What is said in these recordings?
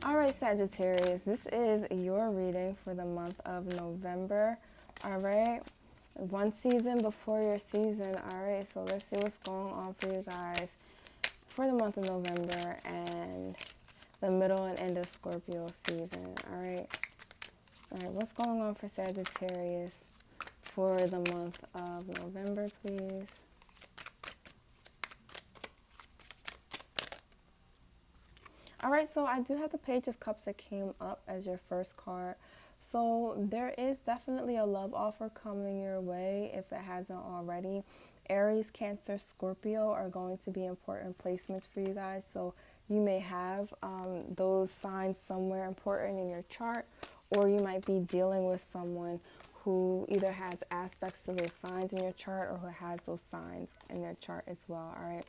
All right, Sagittarius, this is your reading for the month of November. All right, one season before your season. All right, so let's see what's going on for you guys for the month of November and the middle and end of Scorpio season. All right, what's going on for Sagittarius for the month of November, please? All right, so I do have the Page of Cups that came up as your first card. So there is definitely a love offer coming your way if it hasn't already. Aries, Cancer, Scorpio are going to be important placements for you guys. So you may have those signs somewhere important in your chart, or you might be dealing with someone who either has aspects to those signs in your chart or who has those signs in their chart as well. All right.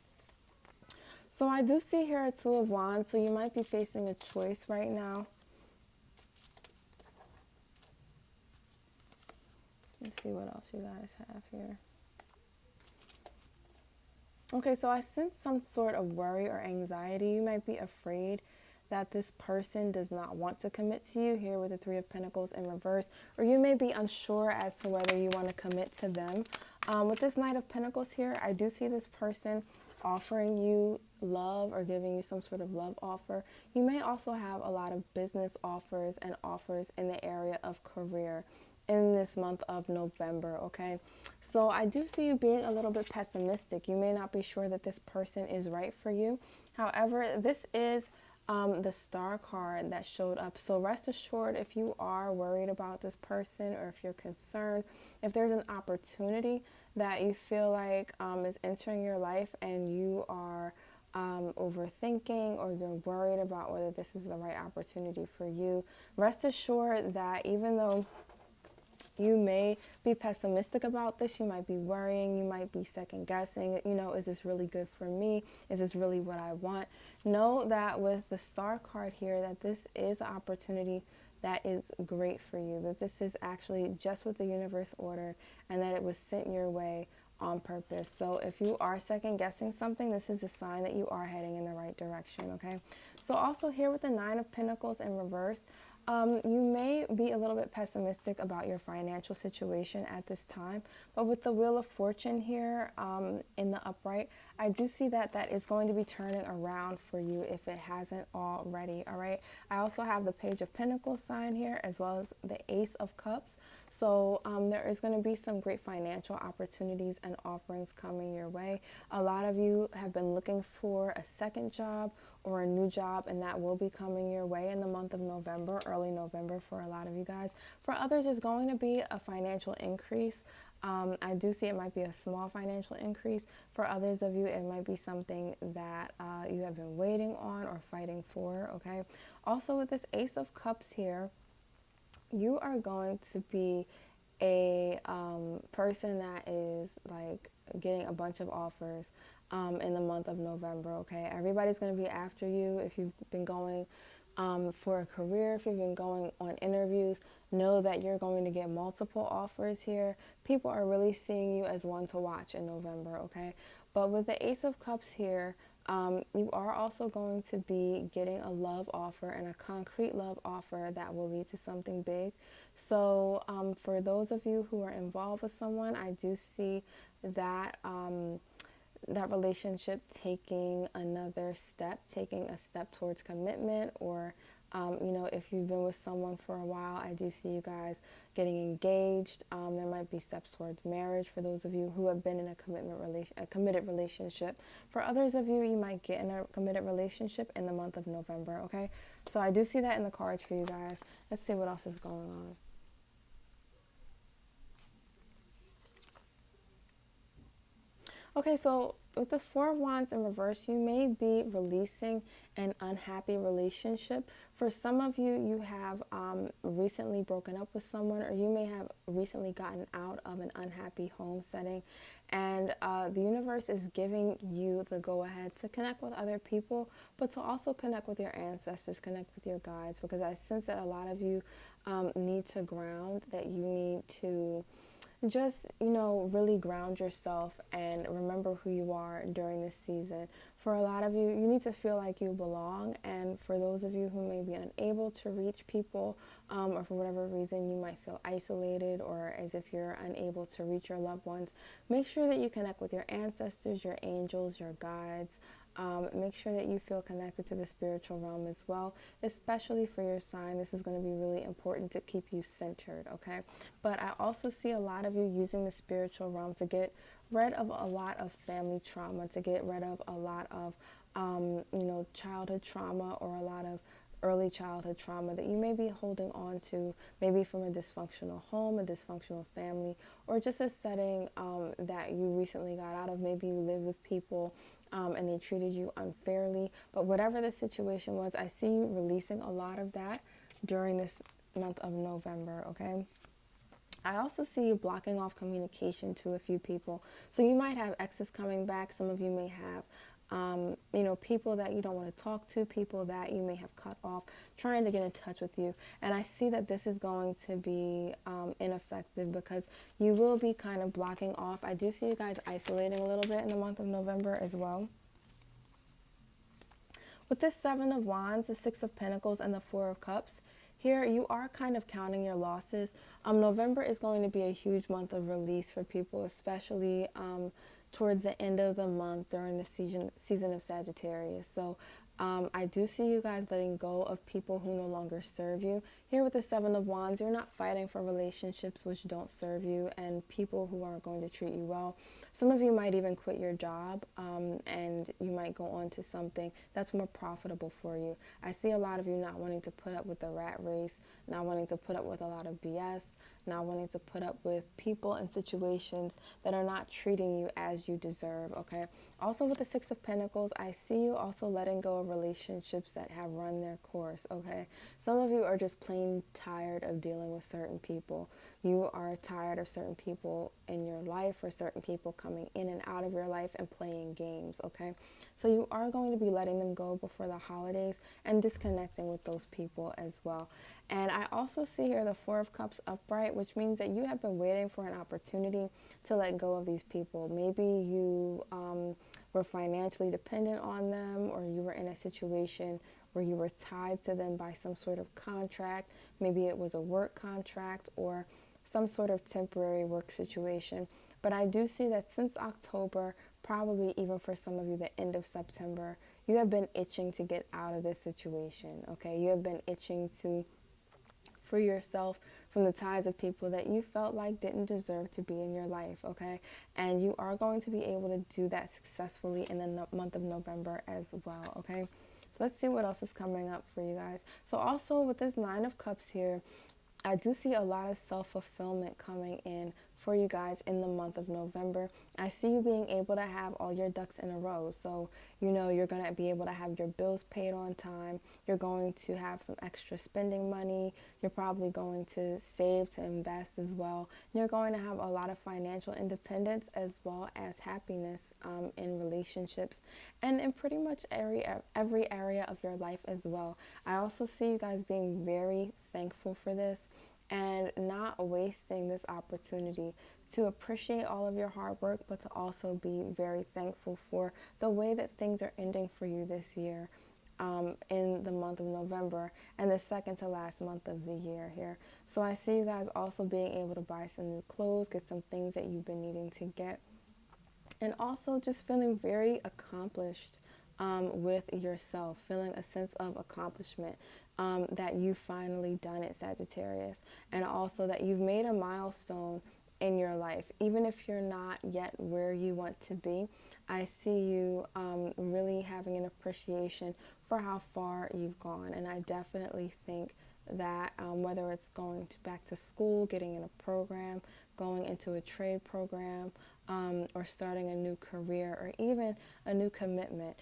So I do see here a Two of Wands, so you might be facing a choice right now. Let's see what else you guys have here. Okay, so I sense some sort of worry or anxiety. You might be afraid that this person does not want to commit to you here with the Three of Pentacles in reverse, or you may be unsure as to whether you want to commit to them. With this Knight of Pentacles here, I do see this person offering you love or giving you some sort of love offer. You may also have a lot of business offers and offers in the area of career in this month of November, okay? So I do see you being a little bit pessimistic. You may not be sure that this person is right for you. However, this is the Star card that showed up. So rest assured, if you are worried about this person or if you're concerned, if there's an opportunity that you feel like is entering your life and you are overthinking or you're worried about whether this is the right opportunity for you, rest assured that even though you may be pessimistic about this, you might be worrying, you might be second guessing, is this really good for me? Is this really what I want? Know that with the Star card here, that this is an opportunity that is great for you, that this is actually just what the universe ordered and that it was sent your way on purpose. So if you are second guessing something, this is a sign that you are heading in the right direction, okay? So also here with the Nine of Pentacles in reverse, you may be a little bit pessimistic about your financial situation at this time, but with the Wheel of Fortune here in the upright, I do see that that is going to be turning around for you if it hasn't already, all right? I also have the Page of Pentacles sign here as well as the Ace of Cups. So there is going to be some great financial opportunities and offerings coming your way. A lot of you have been looking for a second job or a new job, and that will be coming your way in the month of November, early November for a lot of you guys. For others, there's going to be a financial increase. I do see it might be a small financial increase. For others of you, it might be something that you have been waiting on or fighting for, okay? Also with this Ace of Cups here, you are going to be a person that is like getting a bunch of offers in the month of November, okay? Everybody's going to be after you. If you've been going for a career, if you've been going on interviews, know that you're going to get multiple offers here. People are really seeing you as one to watch in November, okay? But with the Ace of Cups here, you are also going to be getting a love offer and a concrete love offer that will lead to something big. So for those of you who are involved with someone, I do see that that relationship taking another step, taking a step towards commitment, or if you've been with someone for a while, I do see you guys getting engaged. There might be steps towards marriage for those of you who have been in a committed relationship. For others of you, you might get in a committed relationship in the month of November, okay? So I do see that in the cards for you guys. Let's see what else is going on. Okay, so with the Four of Wands in reverse, you may be releasing an unhappy relationship. For some of you, you have recently broken up with someone, or you may have recently gotten out of an unhappy home setting. And the universe is giving you the go-ahead to connect with other people, but to also connect with your ancestors, connect with your guides, because I sense that a lot of you need to ground, that you need to just, really ground yourself and remember who you are during this season. For a lot of you, you need to feel like you belong. And for those of you who may be unable to reach people, or for whatever reason you might feel isolated or as if you're unable to reach your loved ones, make sure that you connect with your ancestors, your angels, your guides. Make sure that you feel connected to the spiritual realm as well, especially for your sign. This is going to be really important to keep you centered, okay? But I also see a lot of you using the spiritual realm to get rid of a lot of family trauma, to get rid of a lot of, childhood trauma or a lot of early childhood trauma that you may be holding on to, maybe from a dysfunctional home, a dysfunctional family, or just a setting that you recently got out of. Maybe you live with people and they treated you unfairly. But whatever the situation was, I see you releasing a lot of that during this month of November, okay? I also see you blocking off communication to a few people. So you might have exes coming back. Some of you may have people that you don't want to talk to, people that you may have cut off, trying to get in touch with you. And I see that this is going to be ineffective because you will be kind of blocking off. I do see you guys isolating a little bit in the month of November as well. With this Seven of Wands, the Six of Pentacles, and the Four of Cups, here you are kind of counting your losses. November is going to be a huge month of release for people, especially towards the end of the month during the season of Sagittarius. So I do see you guys letting go of people who no longer serve you. Here with the Seven of Wands, you're not fighting for relationships which don't serve you and people who aren't going to treat you well. Some of you might even quit your job and you might go on to something that's more profitable for you. I see a lot of you not wanting to put up with the rat race, not wanting to put up with a lot of BS, not wanting to put up with people and situations that are not treating you as you deserve, okay? Also with the Six of Pentacles, I see you also letting go of relationships that have run their course, okay? Some of you are just plain tired of dealing with certain people. You are tired of certain people in your life or certain people coming in and out of your life and playing games, okay? So you are going to be letting them go before the holidays and disconnecting with those people as well. And I also see here the Four of Cups upright, which means that you have been waiting for an opportunity to let go of these people. Maybe you were financially dependent on them, or you were in a situation where you were tied to them by some sort of contract. Maybe it was a work contract or some sort of temporary work situation. But I do see that since October, probably even for some of you the end of September, you have been itching to get out of this situation, okay? You have been itching to free yourself from the ties of people that you felt like didn't deserve to be in your life, okay? And you are going to be able to do that successfully in the month of November as well, okay? So let's see what else is coming up for you guys. So also with this Nine of Cups here, I do see a lot of self-fulfillment coming in for you guys in the month of November. I see you being able to have all your ducks in a row. So, you're going to be able to have your bills paid on time. You're going to have some extra spending money. You're probably going to save to invest as well. You're going to have a lot of financial independence as well as happiness in relationships and in pretty much every area of your life as well. I also see you guys being very thankful for this and not wasting this opportunity to appreciate all of your hard work, but to also be very thankful for the way that things are ending for you this year in the month of November and the second to last month of the year here. So I see you guys also being able to buy some new clothes, get some things that you've been needing to get, and also just feeling very accomplished with yourself, feeling a sense of accomplishment. That you've finally done it, Sagittarius, and also that you've made a milestone in your life. Even if you're not yet where you want to be, I see you really having an appreciation for how far you've gone. And I definitely think that whether it's going back to school, getting in a program, going into a trade program, or starting a new career, or even a new commitment,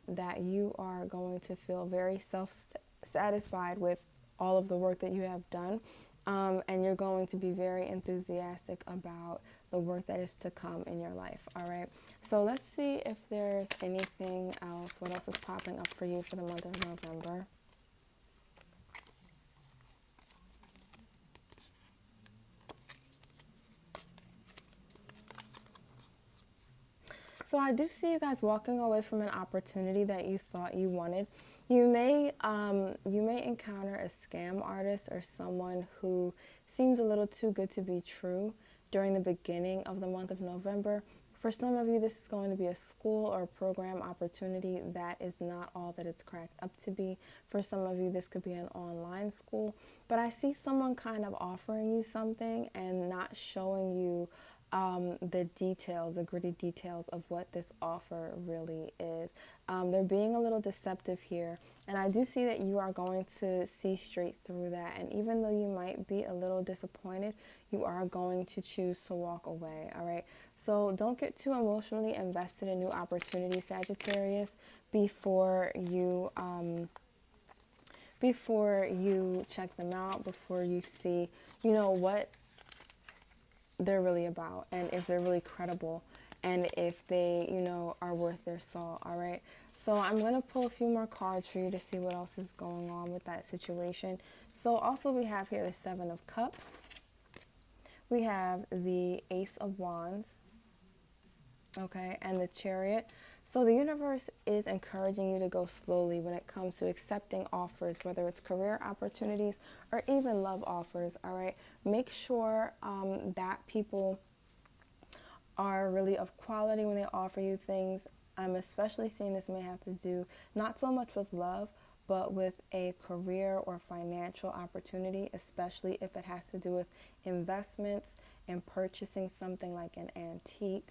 that you are going to feel very satisfied with all of the work that you have done, and you're going to be very enthusiastic about the work that is to come in your life. All right, so let's see if there's anything else. What else is popping up for you for the month of November? So I do see you guys walking away from an opportunity that you thought you wanted. You may encounter a scam artist or someone who seems a little too good to be true during the beginning of the month of November. For some of you, this is going to be a school or program opportunity that is not all that it's cracked up to be. For some of you, this could be an online school. But I see someone kind of offering you something and not showing you the details, the gritty details of what this offer really is. They're being a little deceptive here, and I do see that you are going to see straight through that. And even though you might be a little disappointed, you are going to choose to walk away. All right. So don't get too emotionally invested in new opportunities, Sagittarius, before you check them out, before you see, what they're really about, and if they're really credible, and if they, are worth their salt. All right. So I'm going to pull a few more cards for you to see what else is going on with that situation. So also we have here the Seven of Cups. We have the Ace of Wands. Okay, and the Chariot. So the universe is encouraging you to go slowly when it comes to accepting offers, whether it's career opportunities or even love offers. All right, make sure that people are really of quality when they offer you things. I'm especially seeing this may have to do not so much with love, but with a career or financial opportunity, especially if it has to do with investments and purchasing something like an antique.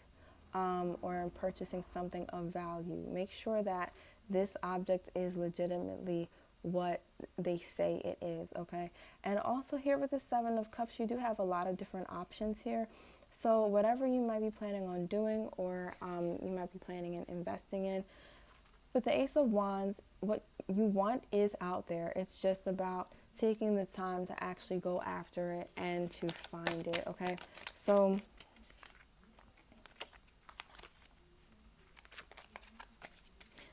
Or in purchasing something of value. Make sure that this object is legitimately what they say it is, okay? And also here with the Seven of Cups, you do have a lot of different options here. So whatever you might be planning on doing, or you might be planning on investing in, with the Ace of Wands, what you want is out there. It's just about taking the time to actually go after it and to find it, okay? So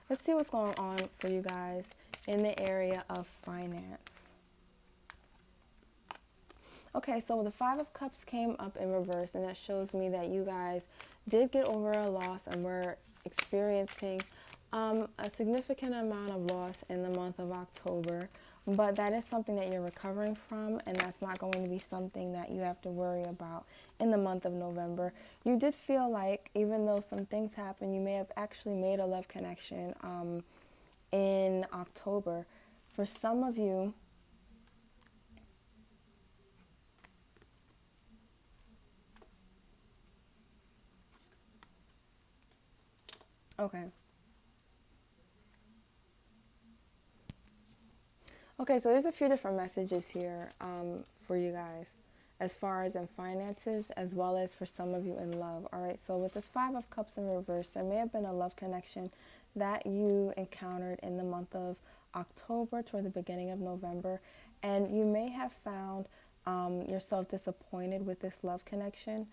let's see what's going on for you guys in the area of finance. Okay, so the Five of Cups came up in reverse, and that shows me that you guys did get over a loss and were experiencing a significant amount of loss in the month of October. But that is something that you're recovering from, and that's not going to be something that you have to worry about in the month of November. You did feel like, even though some things happened, you may have actually made a love connection in October. For some of you, okay. Okay, so there's a few different messages here for you guys, as far as in finances, as well as for some of you in love. All right, so with this Five of Cups in reverse, there may have been a love connection that you encountered in the month of October toward the beginning of November, and you may have found yourself disappointed with this love connection.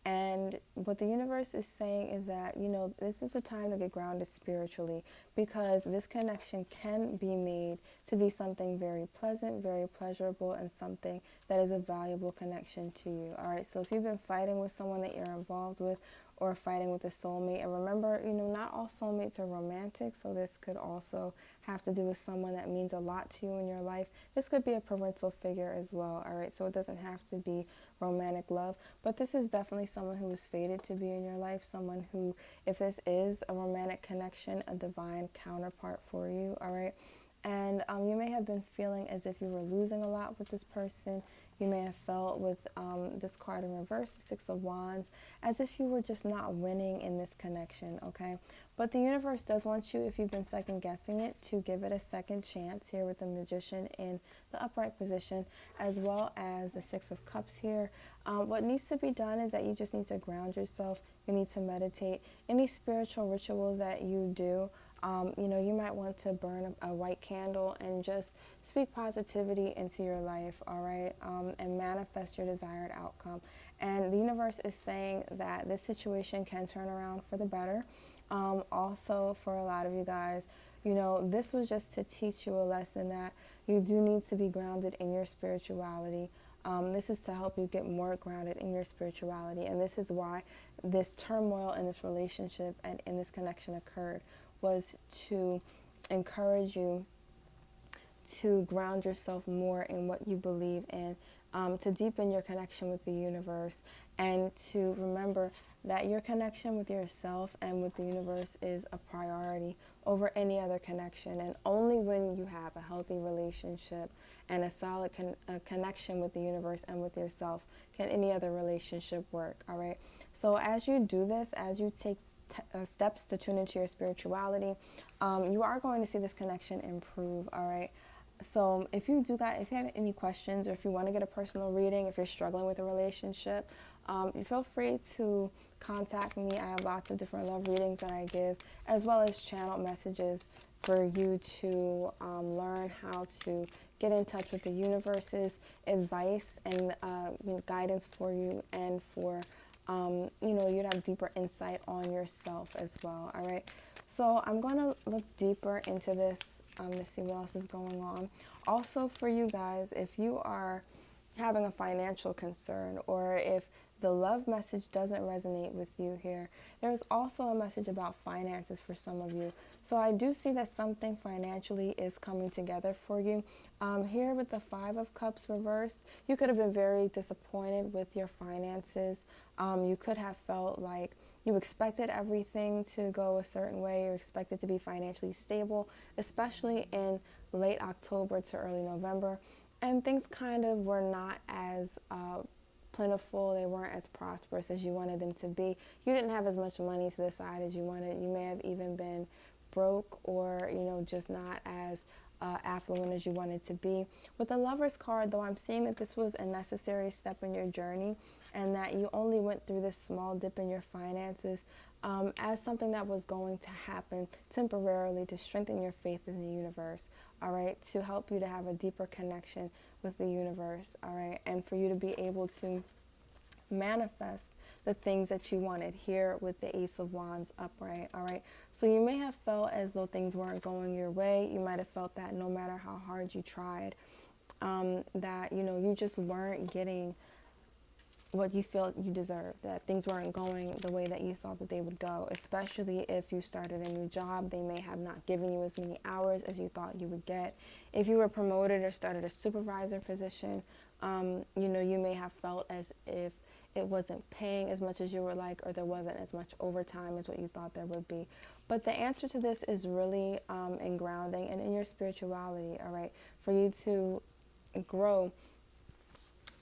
And what the universe is saying is that, this is a time to get grounded spiritually, because this connection can be made to be something very pleasant, very pleasurable, and something that is a valuable connection to you. All right, so if you've been fighting with someone that you're involved with, or fighting with a soulmate, and remember, not all soulmates are romantic, so this could also have to do with someone that means a lot to you in your life. This could be a parental figure as well, all right? So it doesn't have to be romantic love, but this is definitely someone who is fated to be in your life, someone who, if this is a romantic connection, a divine counterpart for you, all right? And you may have been feeling as if you were losing a lot with this person. You may have felt with this card in reverse, the Six of Wands, as if you were just not winning in this connection, okay? But the universe does want you, if you've been second guessing it, to give it a second chance here with the Magician in the upright position, as well as the Six of Cups here. What needs to be done is that you just need to ground yourself. You need to meditate. Any spiritual rituals that you do, you might want to burn a white candle and just speak positivity into your life, all right, and manifest your desired outcome. And the universe is saying that this situation can turn around for the better. Also, for a lot of you guys, this was just to teach you a lesson that you do need to be grounded in your spirituality. This is to help you get more grounded in your spirituality. And this is why this turmoil in this relationship and in this connection occurred, was to encourage you to ground yourself more in what you believe in, to deepen your connection with the universe, and to remember that your connection with yourself and with the universe is a priority over any other connection. And only when you have a healthy relationship and a solid connection with the universe and with yourself can any other relationship work, all right? So as you do this, as you take steps to tune into your spirituality, you are going to see this connection improve, all right? So if you have any questions, or if you want to get a personal reading, if you're struggling with a relationship, you feel free to contact me. I have lots of different love readings that I give, as well as channeled messages for you to learn how to get in touch with the universe's advice and guidance for you, and for you'd have deeper insight on yourself as well. All right. So I'm going to look deeper into this to see what else is going on. Also for you guys, if you are having a financial concern, or if the love message doesn't resonate with you here, there's also a message about finances for some of you. So I do see that something financially is coming together for you. Here with the Five of Cups reversed, you could have been very disappointed with your finances. You could have felt like you expected everything to go a certain way. You expected to be financially stable, especially in late October to early November. And things kind of were not as plentiful. They weren't as prosperous as you wanted them to be. You didn't have as much money to the side as you wanted. You may have even been broke, or, just not as affluent as you wanted to be. With the Lover's card, though, I'm seeing that this was a necessary step in your journey, and that you only went through this small dip in your finances as something that was going to happen temporarily to strengthen your faith in the universe, all right, to help you to have a deeper connection with the universe, all right, and for you to be able to manifest the things that you wanted here with the Ace of Wands upright, all right. So you may have felt as though things weren't going your way. You might have felt that no matter how hard you tried, that, you just weren't getting what you felt you deserved, that things weren't going the way that you thought that they would go, especially if you started a new job. They may have not given you as many hours as you thought you would get. If you were promoted or started a supervisor position, you may have felt as if it wasn't paying as much as you were like, or there wasn't as much overtime as what you thought there would be. But the answer to this is really in grounding and in your spirituality, all right, for you to grow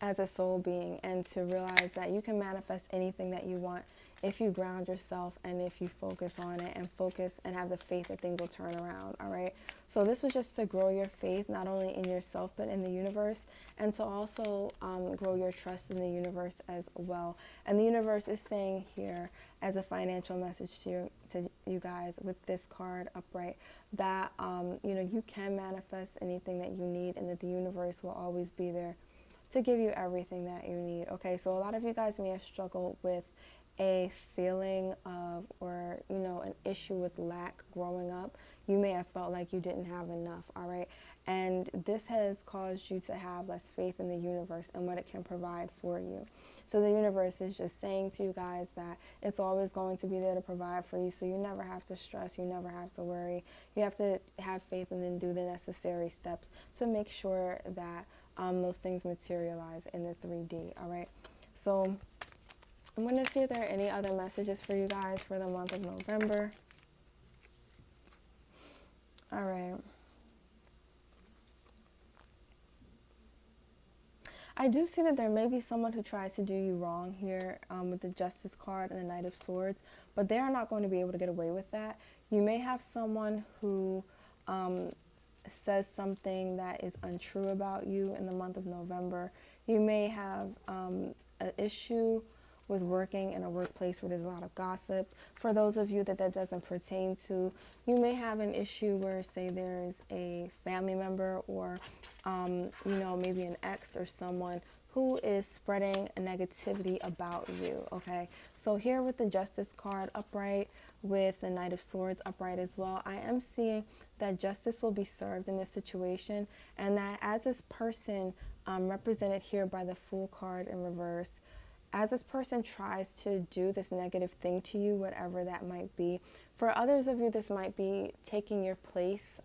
as a soul being, and to realize that you can manifest anything that you want if you ground yourself and if you focus on it, and focus and have the faith that things will turn around, all right? So this was just to grow your faith, not only in yourself but in the universe, and to also grow your trust in the universe as well. And the universe is saying here, as a financial message to you guys with this card upright, that you can manifest anything that you need, and that the universe will always be there to give you everything that you need. Okay, so a lot of you guys may have struggled with a feeling of, or an issue with lack growing up. You may have felt like you didn't have enough, all right? And this has caused you to have less faith in the universe and what it can provide for you. So the universe is just saying to you guys that it's always going to be there to provide for you, so you never have to stress, you never have to worry. You have to have faith and then do the necessary steps to make sure that those things materialize in the 3D, all right? So I'm going to see if there are any other messages for you guys for the month of November. All right. I do see that there may be someone who tries to do you wrong here with the Justice card and the Knight of Swords, but they are not going to be able to get away with that. You may have someone who says something that is untrue about you in the month of November. You may have an issue with working in a workplace where there's a lot of gossip. For those of you that doesn't pertain to, you may have an issue where, say, there's a family member, or maybe an ex or someone who is spreading negativity about you, okay? So here with the Justice card upright, with the Knight of Swords upright as well, I am seeing that justice will be served in this situation, and that as this person represented here by the Fool card in reverse, as this person tries to do this negative thing to you, whatever that might be, for others of you, this might be taking your place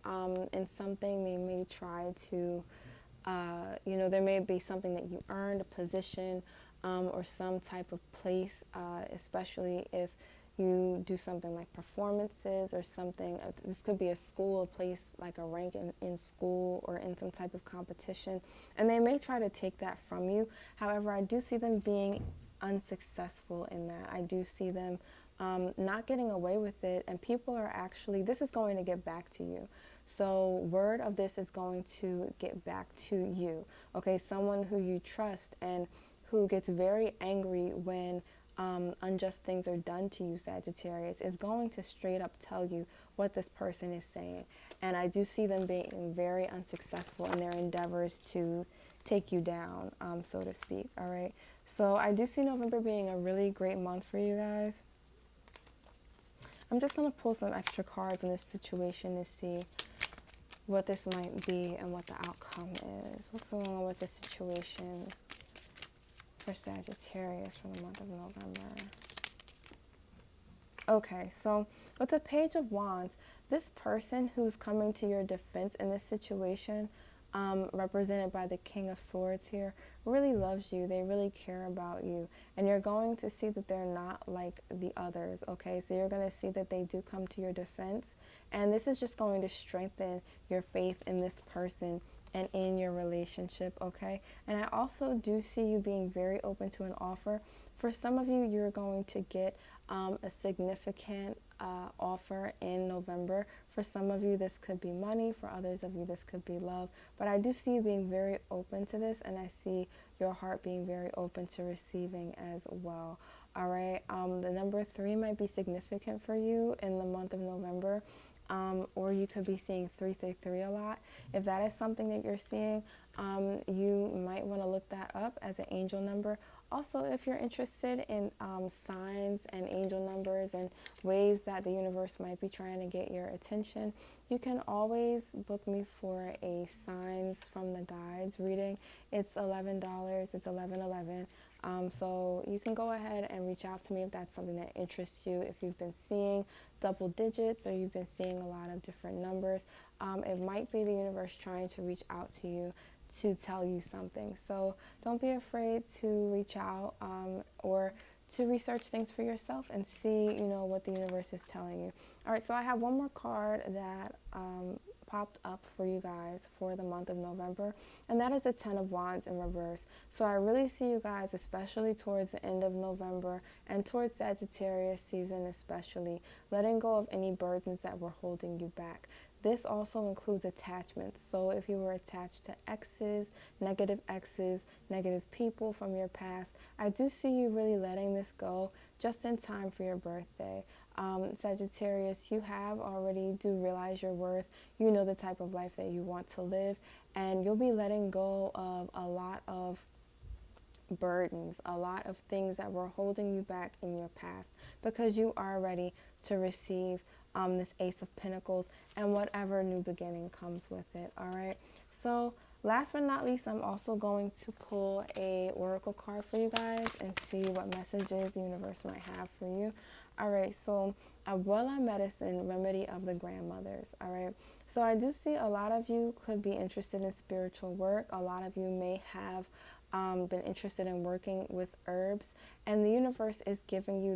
in something. They may try to, there may be something that you earned, a position or some type of place, especially if you do something like performances or something. This could be a school, a place like a rank in school or in some type of competition. And they may try to take that from you. However, I do see them being unsuccessful in that. I do see them not getting away with it. And people are actually, this is going to get back to you. So word of this is going to get back to you. Okay, someone who you trust and who gets very angry when unjust things are done to you, Sagittarius, is going to straight up tell you what this person is saying. And I do see them being very unsuccessful in their endeavors to take you down, so to speak. All right. So I do see November being a really great month for you guys. I'm just going to pull some extra cards in this situation to see what this might be and what the outcome is. What's going on with this situation for Sagittarius for the month of November? Okay, so with the Page of Wands, this person who's coming to your defense in this situation, represented by the King of Swords here, really loves you. They really care about you. And you're going to see that they're not like the others, okay? So you're going to see that they do come to your defense. And this is just going to strengthen your faith in this person and in your relationship, okay? And I also do see you being very open to an offer. For some of you, you're going to get a significant offer in November. For some of you, this could be money. For others of you, this could be love. But I do see you being very open to this, and I see your heart being very open to receiving as well. All right. The number 3 might be significant for you in the month of November. Or you could be seeing 333 a lot. If that is something that you're seeing, you might want to look that up as an angel number. Also, if you're interested in signs and angel numbers and ways that the universe might be trying to get your attention, you can always book me for a signs from the guides reading. It's $11. It's $11.11. So you can go ahead and reach out to me if that's something that interests you. If you've been seeing double digits or you've been seeing a lot of different numbers, it might be the universe trying to reach out to you to tell you something. So don't be afraid to reach out or to research things for yourself and see, what the universe is telling you. All right, so I have one more card that popped up for you guys for the month of November, and that is the 10 of Wands in reverse. So I really see you guys, especially towards the end of November and towards Sagittarius season especially, letting go of any burdens that were holding you back. This also includes attachments. So if you were attached to exes, negative people from your past, I do see you really letting this go just in time for your birthday. Sagittarius, you do realize your worth. You know the type of life that you want to live, and you'll be letting go of a lot of burdens, a lot of things that were holding you back in your past, because you are ready to receive this Ace of Pentacles and whatever new beginning comes with it. All right, so last but not least, I'm also going to pull a oracle card for you guys and see what messages the universe might have for you. All right, so Abuela Medicine, remedy of the grandmothers. All right, so I do see a lot of you could be interested in spiritual work. A lot of you may have been interested in working with herbs, and the universe is giving you